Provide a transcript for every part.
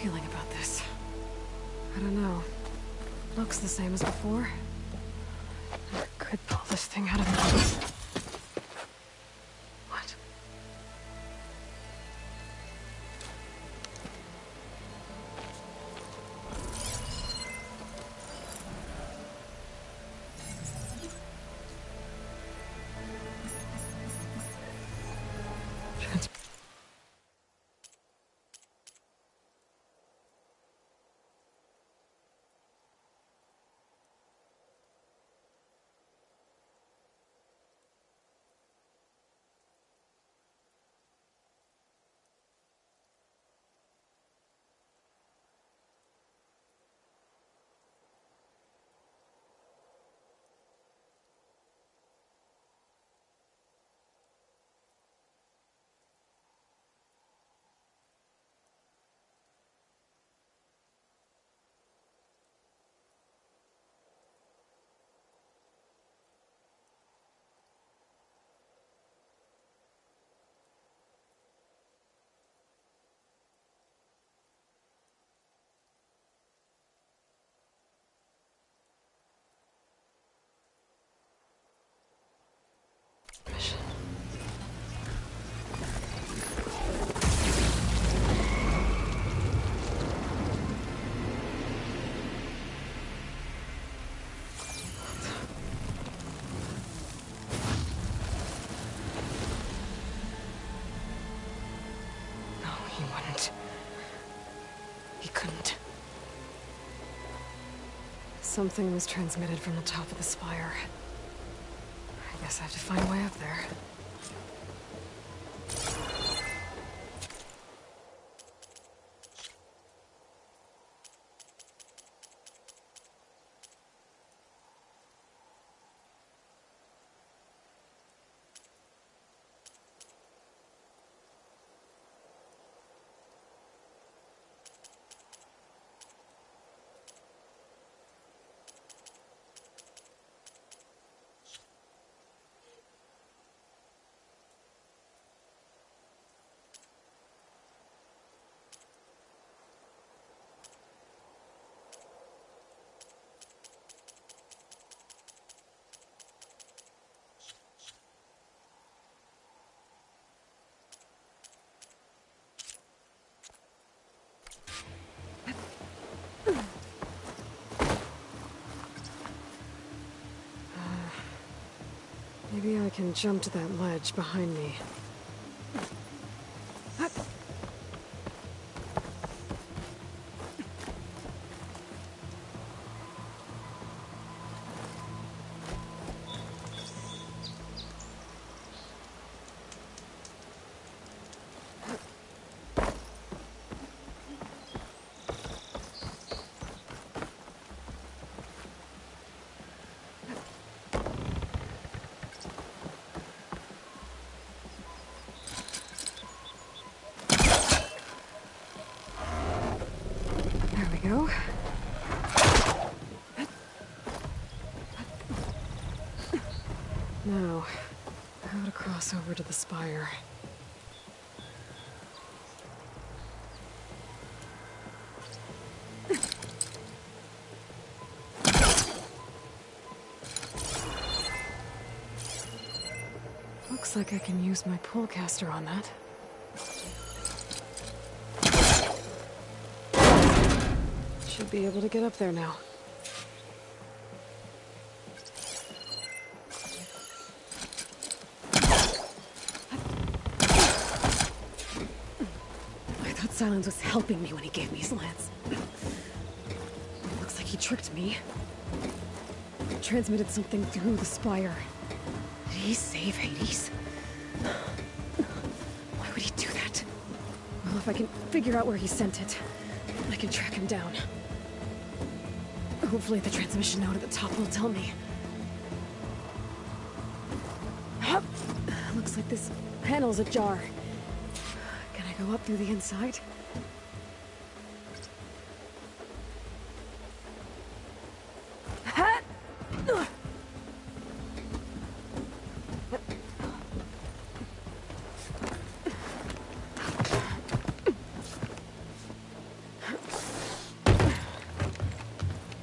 Feeling about this. I don't know. Looks the same as before. I could pull this thing out of me. What? Mission. No, he wouldn't. He couldn't. Something was transmitted from the top of the spire. I guess I have to find a way up there. Maybe I can jump to that ledge behind me. Go. Now, how to cross over to the spire. Looks like I can use my pullcaster on that. Should be able to get up there now. I thought Silence was helping me when he gave me his lance. Looks like he tricked me. Transmitted something through the spire. Did he save Hades? Why would he do that? Well, if I can figure out where he sent it, I can track him down. Hopefully the transmission node at the top will tell me. Looks like this panel's ajar. Can I go up through the inside?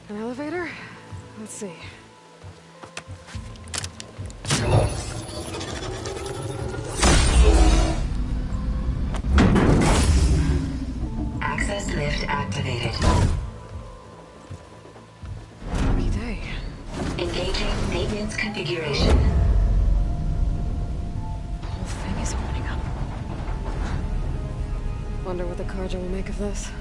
An elevator? Let's see. Access lift activated. Lucky day. Engaging maintenance configuration. The whole thing is opening up. Wonder what the Carja will make of this.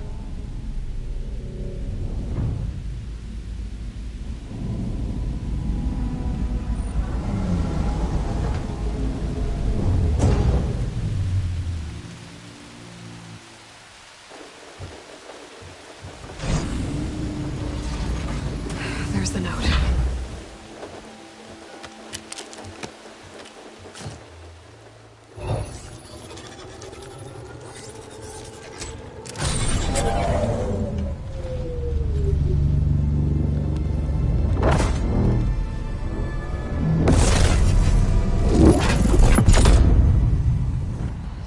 There's the note.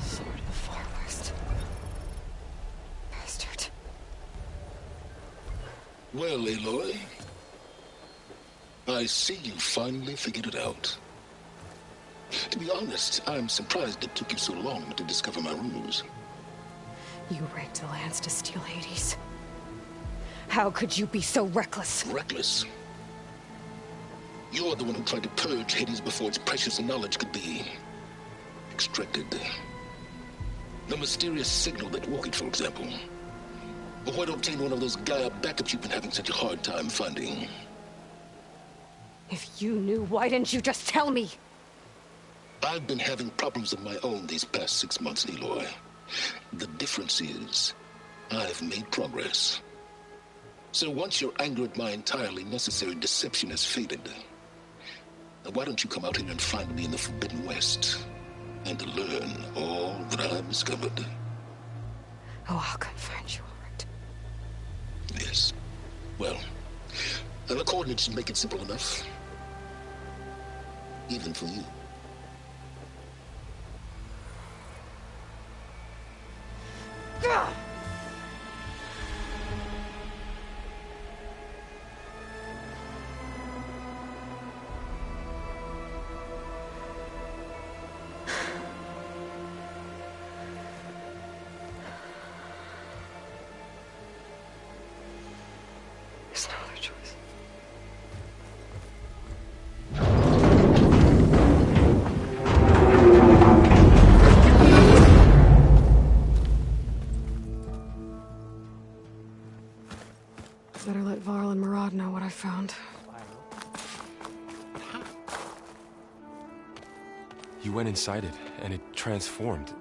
Sword of the Far West. Bastard. Well, Aloy, I see you finally figured it out. To be honest, I'm surprised it took you so long to discover my ruse. You rigged the lance to steal Hades. How could you be so reckless? Reckless. You're the one who tried to purge Hades before its precious knowledge could be extracted. The mysterious signal that woke it, for example. Or why to obtain one of those Gaia backups you've been having such a hard time finding. If you knew, why didn't you just tell me? I've been having problems of my own these past 6 months, Aloy. The difference is, I've made progress. So once your anger at my entirely necessary deception has faded, now why don't you come out here and find me in the Forbidden West, and learn all that I've discovered? Oh, I'll come find you, all right. Yes. Well, the coordinates should make it simple enough. Even for you. Gah! There's no other choice. Better let Varl and Murad know what I found. You went inside it, and it transformed.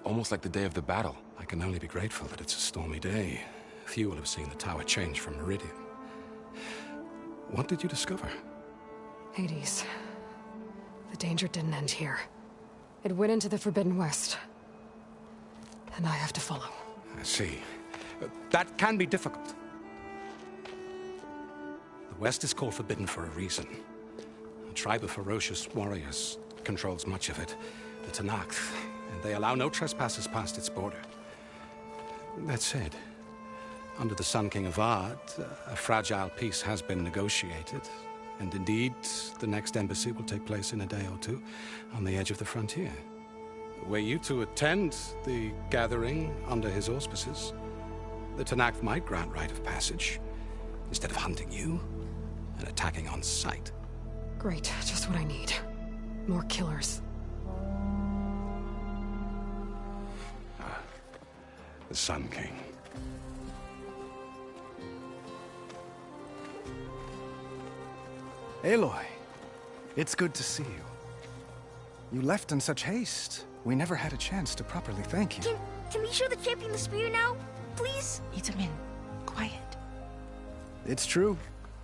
Almost like the day of the battle. I can only be grateful that it's a stormy day. Few will have seen the tower change from Meridian. What did you discover? Hades. The danger didn't end here. It went into the Forbidden West. And I have to follow. I see. That can be difficult. The West is called Forbidden for a reason. A tribe of ferocious warriors controls much of it, the Tenakth, and they allow no trespassers past its border. That said, under the Sun King Avad, a fragile peace has been negotiated, and indeed, the next embassy will take place in a day or two on the edge of the frontier. Were you to attend the gathering under his auspices, The Tenakth might grant right of passage, instead of hunting you and attacking on sight. Great, just what I need. More killers. The Sun King. Aloy, it's good to see you. You left in such haste. We never had a chance to properly thank you. Can we show the champion the spear now? Please? Itamen, quiet. It's true.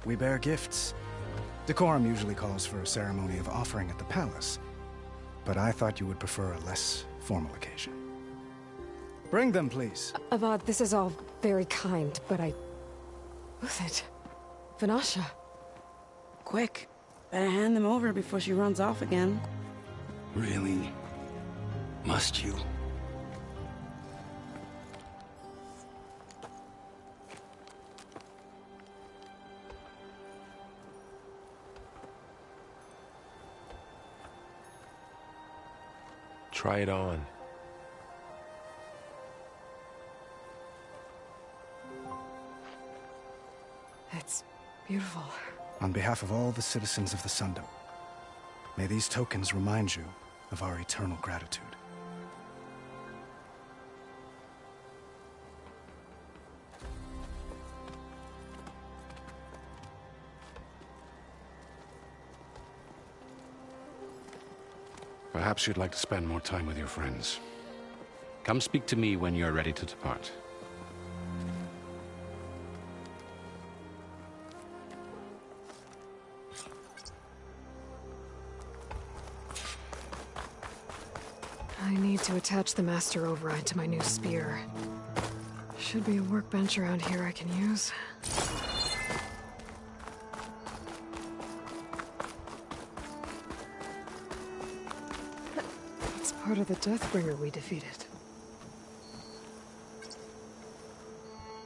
We bear gifts. Decorum usually calls for a ceremony of offering at the palace, but I thought you would prefer a less formal occasion. Bring them, please. Avad, this is all very kind, but Who's it? Vanasha. Quick. Better hand them over before she runs off again. Really? Must you? Try it on. It's beautiful. On behalf of all the citizens of the Sundom, may these tokens remind you of our eternal gratitude. Perhaps you'd like to spend more time with your friends. Come speak to me when you're ready to depart. I need to attach the Master Override to my new spear. Should be a workbench around here I can use. It's part of the Deathbringer we defeated.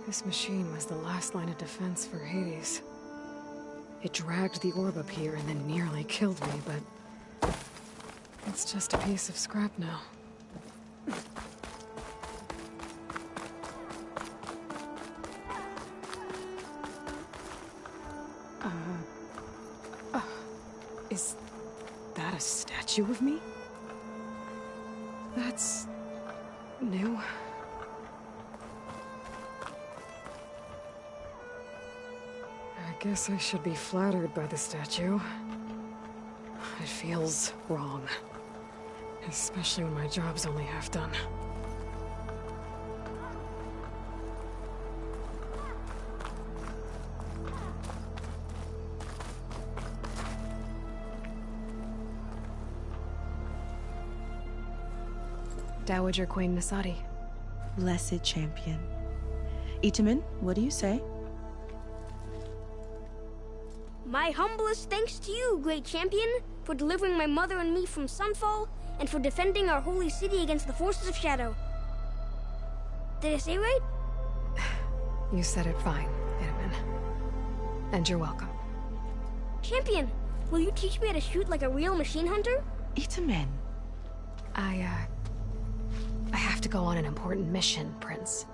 This machine was the last line of defense for Hades. It dragged the orb up here and then nearly killed me, but it's just a piece of scrap now. Is that a statue of me? That's new. I guess I should be flattered by the statue. It feels wrong. Especially when my job's only half done. Dowager Queen Nasadi. Blessed champion. Itamen, what do you say? My humblest thanks to you, great champion, for delivering my mother and me from Sunfall, and for defending our holy city against the forces of Shadow. Did I say right? You said it fine, Itamen. And you're welcome. Champion, will you teach me how to shoot like a real machine hunter? Itamen. I have to go on an important mission, Prince.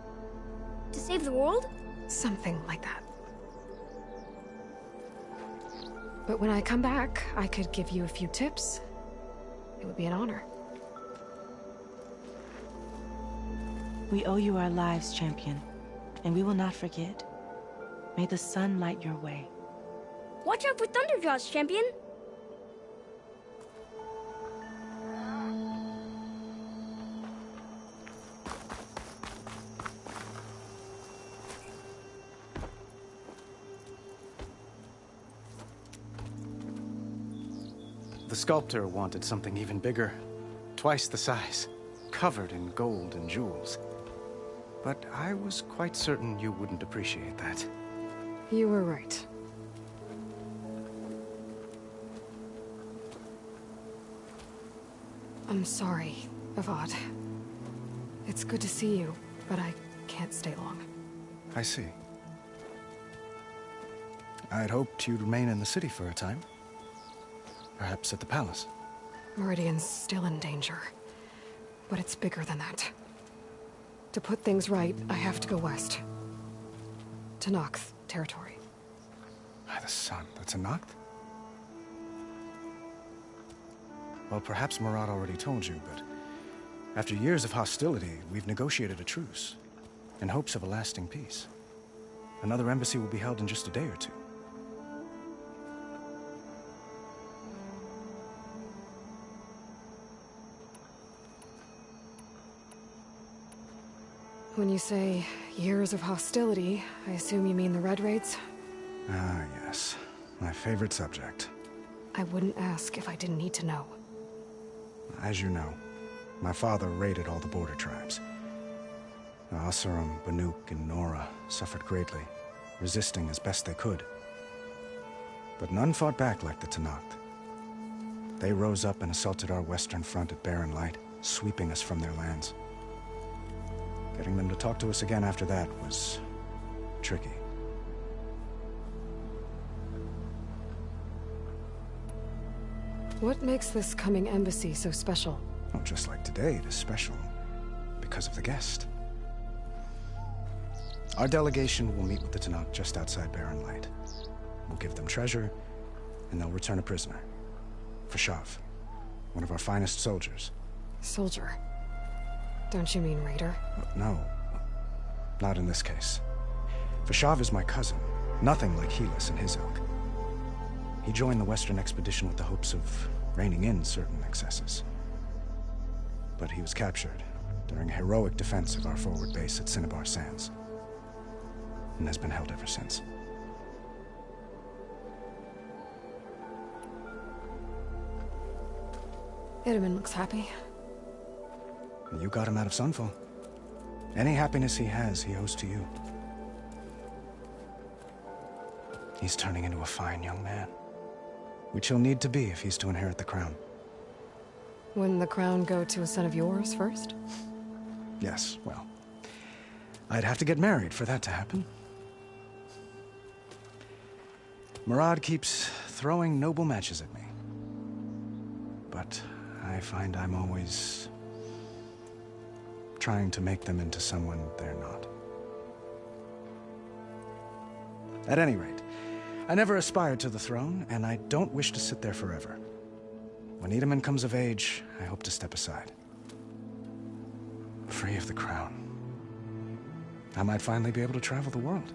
To save the world? Something like that. But when I come back, I could give you a few tips. It would be an honor. We owe you our lives, champion, and we will not forget. May the sun light your way. Watch out for Thunderjaws, champion! The sculptor wanted something even bigger, twice the size, covered in gold and jewels. But I was quite certain you wouldn't appreciate that. You were right. I'm sorry, Avad. It's good to see you, but I can't stay long. I see. I'd hoped you'd remain in the city for a time. Perhaps at the palace. Meridian's still in danger. But it's bigger than that. To put things right, I have to go west. Tenakth territory. By the sun, the Tenakth? Well, perhaps Murad already told you, but after years of hostility, we've negotiated a truce in hopes of a lasting peace. Another embassy will be held in just a day or two. When you say years of hostility, I assume you mean the Red Raids? Ah, yes. My favorite subject. I wouldn't ask if I didn't need to know. As you know, my father raided all the border tribes. The Asurum, Banuk, and Nora suffered greatly, resisting as best they could. But none fought back like the Tenakth. They rose up and assaulted our western front at Barren Light, sweeping us from their lands. Getting them to talk to us again after that was tricky. What makes this coming embassy so special? Well, just like today, it is special because of the guest. Our delegation will meet with the Tenakth just outside Barren Light. We'll give them treasure, and they'll return a prisoner. Fashav, one of our finest soldiers. Soldier? Don't you mean raider? No, not in this case. Fashav is my cousin, nothing like Helis and his ilk. He joined the Western expedition with the hopes of reining in certain excesses. But he was captured during a heroic defense of our forward base at Cinnabar Sands, and has been held ever since. Itamen looks happy. You got him out of Sunfall. Any happiness he has, he owes to you. He's turning into a fine young man, which he'll need to be if he's to inherit the crown. Wouldn't the crown go to a son of yours first? Yes, well, I'd have to get married for that to happen. Murad keeps throwing noble matches at me. But I find I'm always trying to make them into someone they're not. At any rate, I never aspired to the throne, and I don't wish to sit there forever. When Itamen comes of age, I hope to step aside. Free of the crown. I might finally be able to travel the world.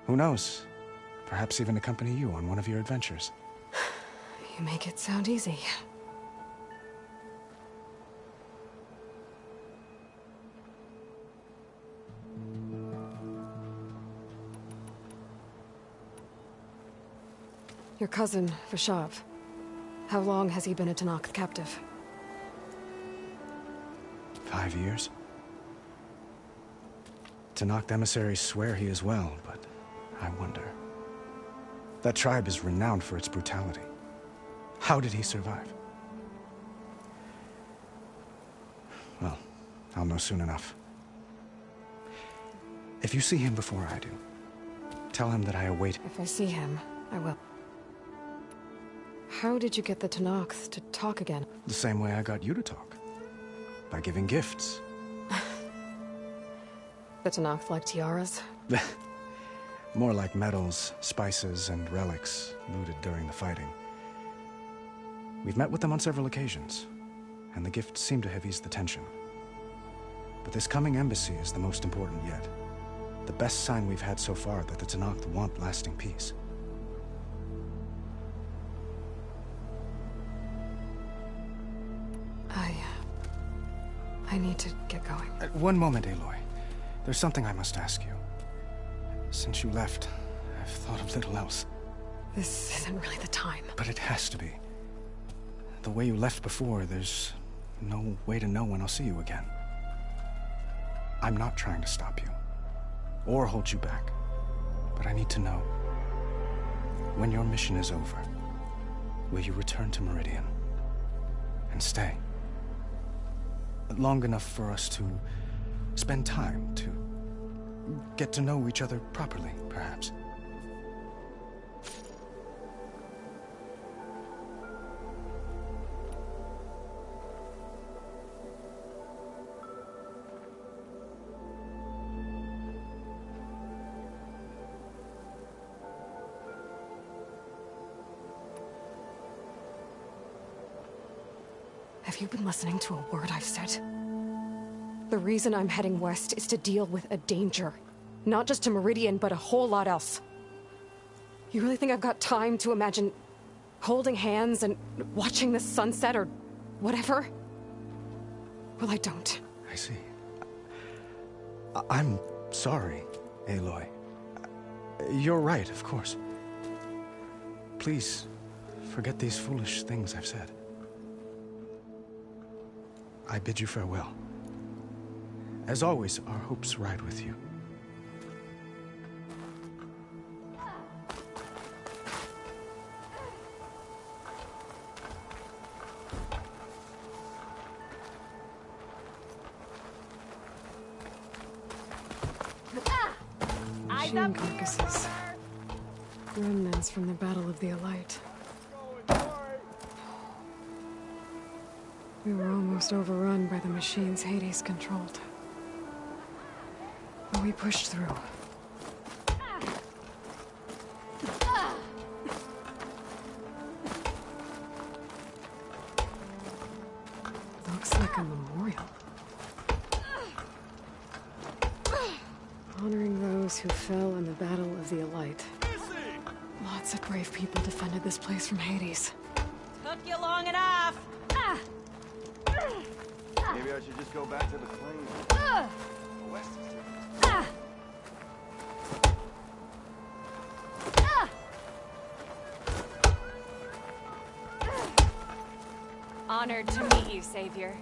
Who knows? Perhaps even accompany you on one of your adventures. You make it sound easy. Your cousin, Fashav. How long has he been a Tenakth captive? 5 years. Tenakth emissaries swear he is well, but I wonder. That tribe is renowned for its brutality. How did he survive? Well, I'll know soon enough. If you see him before I do, tell him that I await. If I see him, I will. How did you get the Tenakth to talk again? The same way I got you to talk. By giving gifts. The Tenakth like tiaras? More like medals, spices, and relics looted during the fighting. We've met with them on several occasions, and the gifts seem to have eased the tension. But this coming embassy is the most important yet. The best sign we've had so far that the Tenakth want lasting peace. I need to get going. One moment, Aloy. There's something I must ask you. Since you left, I've thought of little else. This isn't really the time. But it has to be. The way you left before, there's no way to know when I'll see you again. I'm not trying to stop you, or hold you back. But I need to know, when your mission is over, will you return to Meridian? And stay? Long enough for us to spend time, to get to know each other properly, perhaps. Have you been listening to a word I've said? The reason I'm heading west is to deal with a danger. Not just to Meridian, but a whole lot else. You really think I've got time to imagine holding hands and watching the sunset or whatever? Well, I don't. I see. I'm sorry, Aloy. You're right, of course. Please, forget these foolish things I've said. I bid you farewell. As always, our hopes ride with you. Machine carcasses. Remnants from the Battle of the Elite. We were almost overrun by the machines Hades controlled. But we pushed through. Looks like a memorial. Honoring those who fell in the Battle of the Elite. Lots of brave people defended this place from Hades. Took you long enough! Maybe I should just go back to the claim. West is Honored to meet you, Savior.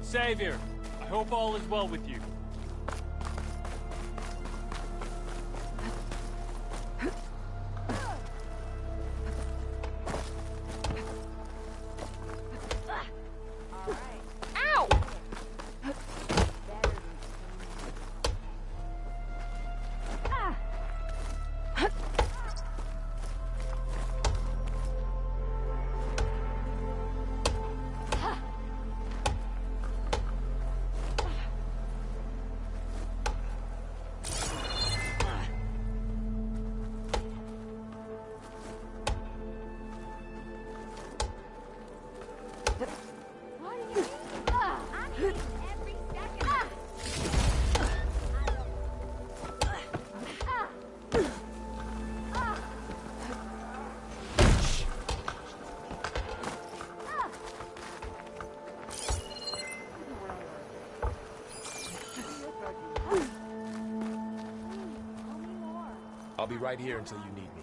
Savior, I hope all is well with you. I'll be right here until you need me.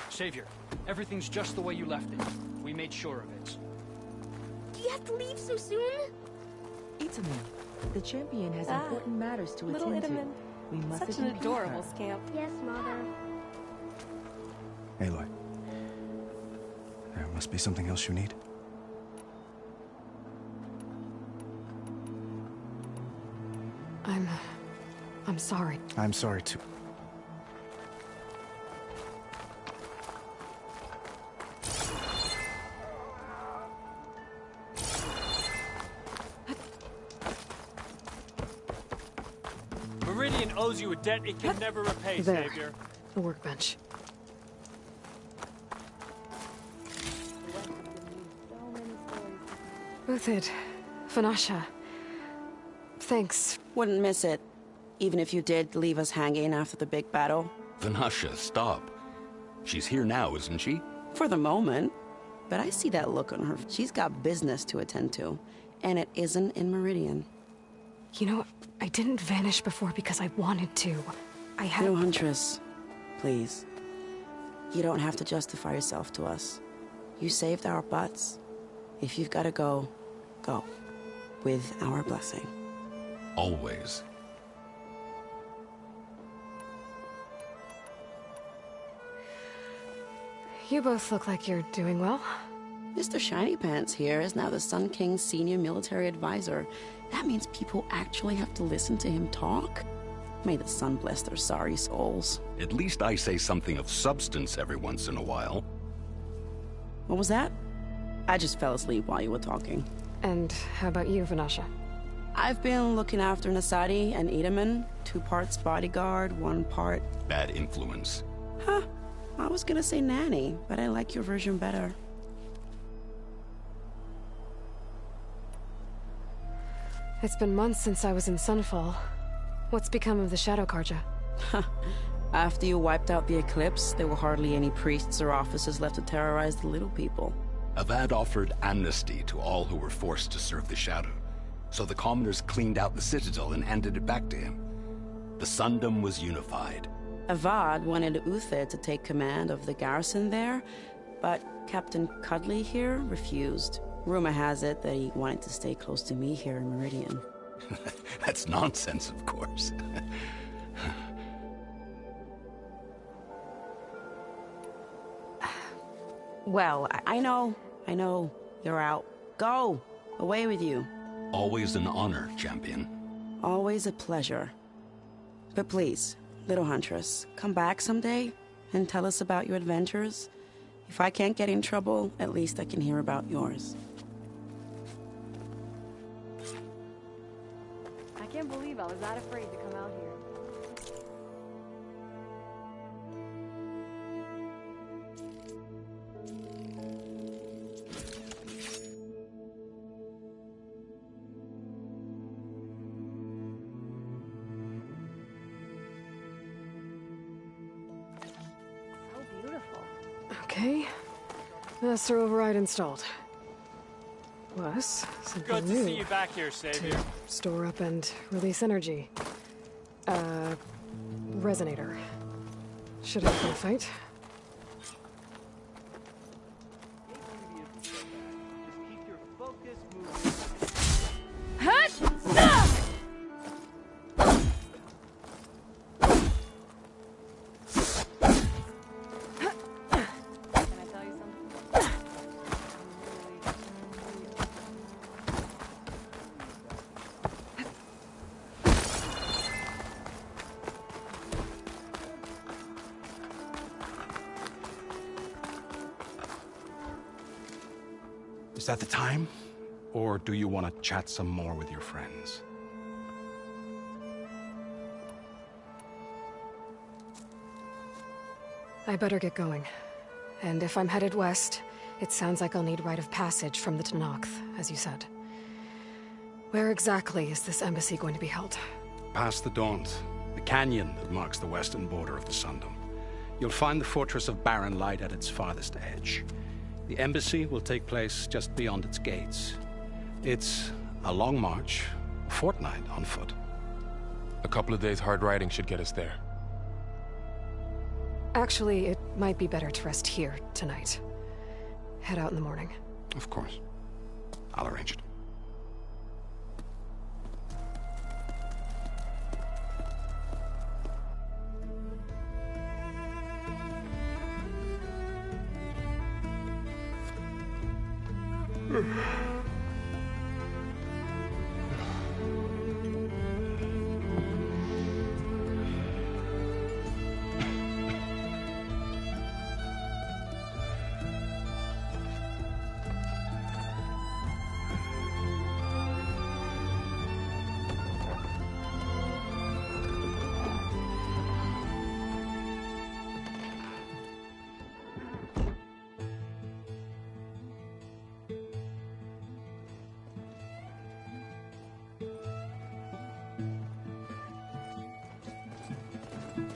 Savior, everything's just the way you left it. We made sure of it. Do you have to leave so soon? Itamen, the champion has important matters to little attend Itamen. to. We must Such an impede adorable her. scamp. Yes, Mother. Aloy. There must be something else you need. I'm sorry. I'm sorry too. Meridian owes you a debt it can never repay, There. Savior. The workbench. Uthid, Vanasha. Thanks. Wouldn't miss it, even if you did leave us hanging after the big battle. Vanasha, stop. She's here now, isn't she? For the moment. But I see that look on her. She's got business to attend to, and it isn't in Meridian. You know, I didn't vanish before because I wanted to. I had... No, Huntress. Please. You don't have to justify yourself to us. You saved our butts. If you've got to go, go. With our blessing. Always. You both look like you're doing well. Mr. Shiny Pants here is now the Sun King's senior military advisor. That means people actually have to listen to him talk? May the sun bless their sorry souls. At least I say something of substance every once in a while. What was that? I just fell asleep while you were talking. And how about you, Vanasha? I've been looking after Nasadi and Edaman. 2 parts bodyguard, 1 part... Bad influence. Huh. I was gonna say nanny, but I like your version better. It's been months since I was in Sunfall. What's become of the Shadow Carja? After you wiped out the Eclipse, there were hardly any priests or officers left to terrorize the little people. Avad offered amnesty to all who were forced to serve the Shadow. So the commoners cleaned out the Citadel and handed it back to him. The Sundom was unified. Avad wanted Uther to take command of the garrison there, but Captain Cudley here refused. Rumor has it that he wanted to stay close to me here in Meridian. That's nonsense, of course. Well, I know. You're out. Go! Away with you. Always an honor, champion. Always a pleasure. But please, little Huntress, come back someday and tell us about your adventures. If I can't get in trouble, at least I can hear about yours. I can't believe I was that afraid to come out here. Okay. Master override installed. Plus, something Good to new. see you back here, Savior. To store up and release energy. Resonator. Should have been a fight. Is that the time? Or do you want to chat some more with your friends? I better get going. And if I'm headed west, it sounds like I'll need rite of passage from the Tenakth, as you said. Where exactly is this embassy going to be held? Past the Daunt, the canyon that marks the western border of the Sundom. You'll find the fortress of Barren Light at its farthest edge. The embassy will take place just beyond its gates. It's a long march, a fortnight on foot. A couple of days hard riding should get us there. Actually, it might be better to rest here tonight. Head out in the morning. Of course. I'll arrange it.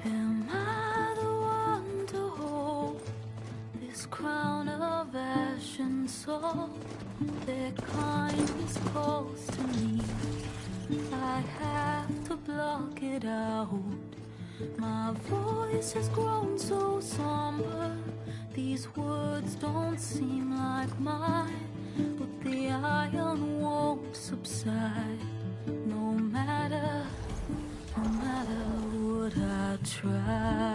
Am I the one to hold this crown of ash and salt? Their kind is close to me. I have to block it out. My voice has grown so somber. These words don't seem like mine, but the iron won't subside. No matter what I try.